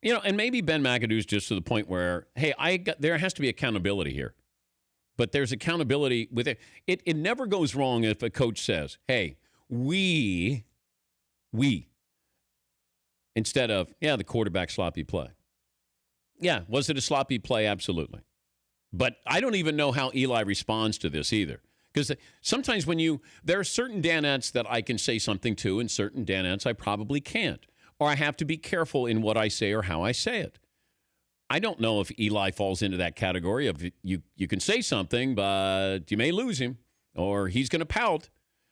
And maybe Ben McAdoo's just to the point where, hey, there has to be accountability here. But there's accountability with it. It never goes wrong if a coach says, hey, we, instead of, the quarterback sloppy play. Yeah, was it a sloppy play? Absolutely. But I don't even know how Eli responds to this either. Because sometimes there are certain Danettes that I can say something to and certain Danettes I probably can't. Or I have to be careful in what I say or how I say it. I don't know if Eli falls into that category of you can say something, but you may lose him. Or he's going to pout.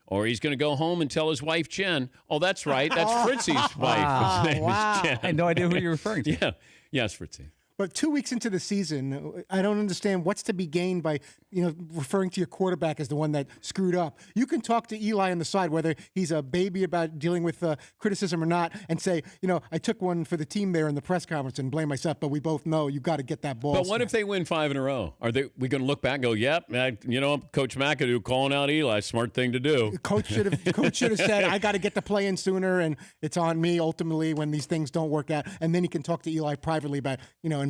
Or he's going to go home and tell his wife, Jen. Oh, that's right. That's Fritzy's wife. His name is Jen. I had no idea who you're referring to. Yeah. Yes, Fritzy. But 2 weeks into the season, I don't understand what's to be gained by, referring to your quarterback as the one that screwed up. You can talk to Eli on the side, whether he's a baby about dealing with criticism or not, and say, I took one for the team there in the press conference and blame myself, but we both know you got to get that ball. But what if they win 5 in a row? Are we going to look back and go, yep, Coach McAdoo calling out Eli, smart thing to do. Coach should have said, I got to get the play in sooner, and it's on me ultimately when these things don't work out. And then he can talk to Eli privately about,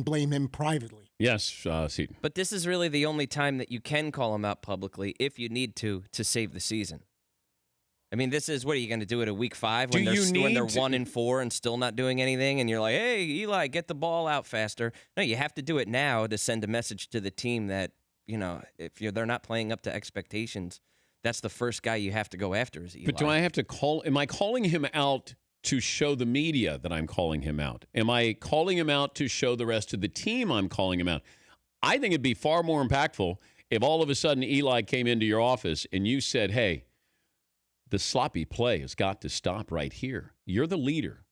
and blame him privately. Yes, Seton. But this is really the only time that you can call him out publicly if you need to save the season. I mean, what are you going to do it at week 5 when they're 1-4 and still not doing anything, and you're like, hey, Eli, get the ball out faster. No, you have to do it now to send a message to the team that, if they're not playing up to expectations, that's the first guy you have to go after is Eli. But do I have to am I calling him out to show the media that I'm calling him out? Am I calling him out to show the rest of the team I'm calling him out? I think it'd be far more impactful if all of a sudden Eli came into your office and you said, hey, the sloppy play has got to stop right here. You're the leader.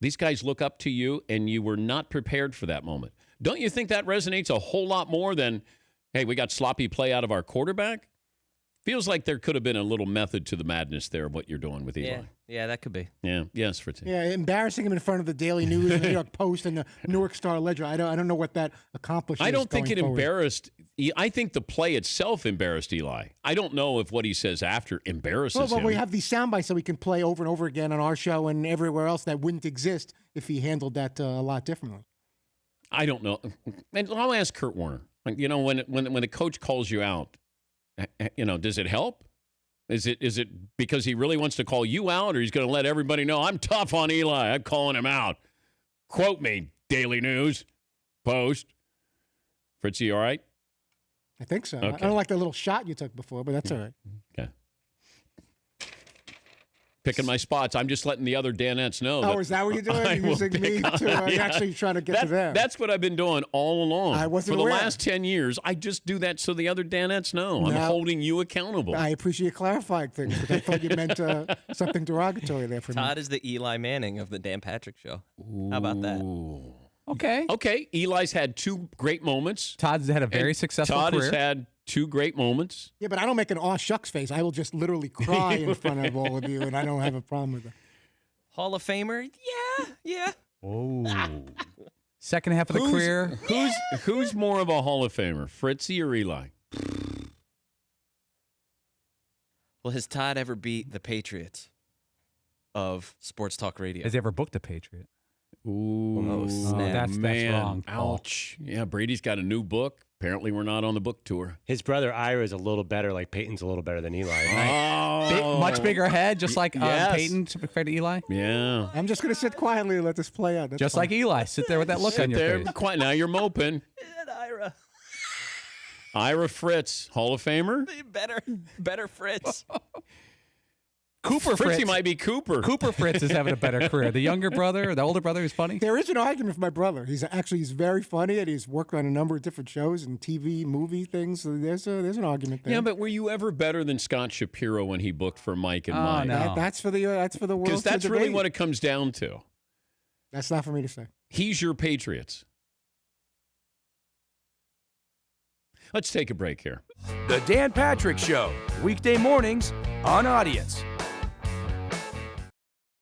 These guys look up to you and you were not prepared for that moment. Don't you think that resonates a whole lot more than, hey, we got sloppy play out of our quarterback? Feels like there could have been a little method to the madness there of what you're doing with Eli. Yeah, that could be. Yeah, yes, Fritzy. Yeah, embarrassing him in front of the Daily News, and the New York Post, and the Newark Star Ledger. I don't know what that accomplishes. I don't think it forward. embarrassed. I think the play itself embarrassed Eli. I don't know if what he says after embarrasses him. We have these sound bites that we can play over and over again on our show and everywhere else that wouldn't exist if he handled that a lot differently. I don't know. And I'll ask Kurt Warner. When the coach calls you out, does it help? Is it because he really wants to call you out, or he's going to let everybody know, I'm tough on Eli, I'm calling him out? Quote me, Daily News, Post. Fritzy, all right? I think so. Okay. I don't like the little shot you took before, but that's all right. Okay. Picking my spots. I'm just letting the other Danettes know. Oh, is that what you're doing? You're using me to actually trying to get to them. That's what I've been doing all along. I wasn't For aware. the last 10 years, I just do that so the other Danettes know. I'm holding you accountable. I appreciate you clarifying things, but I thought you meant something derogatory there for me. Todd is the Eli Manning of the Dan Patrick Show. How about that? Ooh. Okay. Eli's had 2 great moments. Todd's had a very successful career. Todd has had 2 great moments. Yeah, but I don't make an aw shucks face. I will just literally cry in front of all of you, and I don't have a problem with it. Hall of Famer? Yeah. Oh. Second half of the career. Who's more of a Hall of Famer, Fritzy or Eli? Well, has Todd ever beat the Patriots of sports talk radio? Has he ever booked a Patriot? Ooh, snap. That's wrong. Ouch. Yeah, Brady's got a new book. Apparently, we're not on the book tour. His brother Ira is a little better. Like Peyton's a little better than Eli. Much bigger head, just like Yes. Peyton compared to Eli. Yeah. I'm just going to sit quietly and let this play out. That's Just fine. like Eli. Sit there with that look on your face. Quiet. Now you're moping. And Ira. Ira Fritz, Hall of Famer. Better Fritz. Cooper Fritzy Fritz might be Cooper. Cooper Fritz is having a better career. The younger brother, or the older brother, who's funny. There is an argument for my brother. He's very funny, and he's worked on a number of different shows and TV, movie things. So there's an argument there. Yeah, but were you ever better than Scott Shapiro when he booked for Mike and Mike? No. That's for the world. Because that's really what it comes down to. That's not for me to say. He's your Patriots. Let's take a break here. The Dan Patrick Show, weekday mornings on Audience.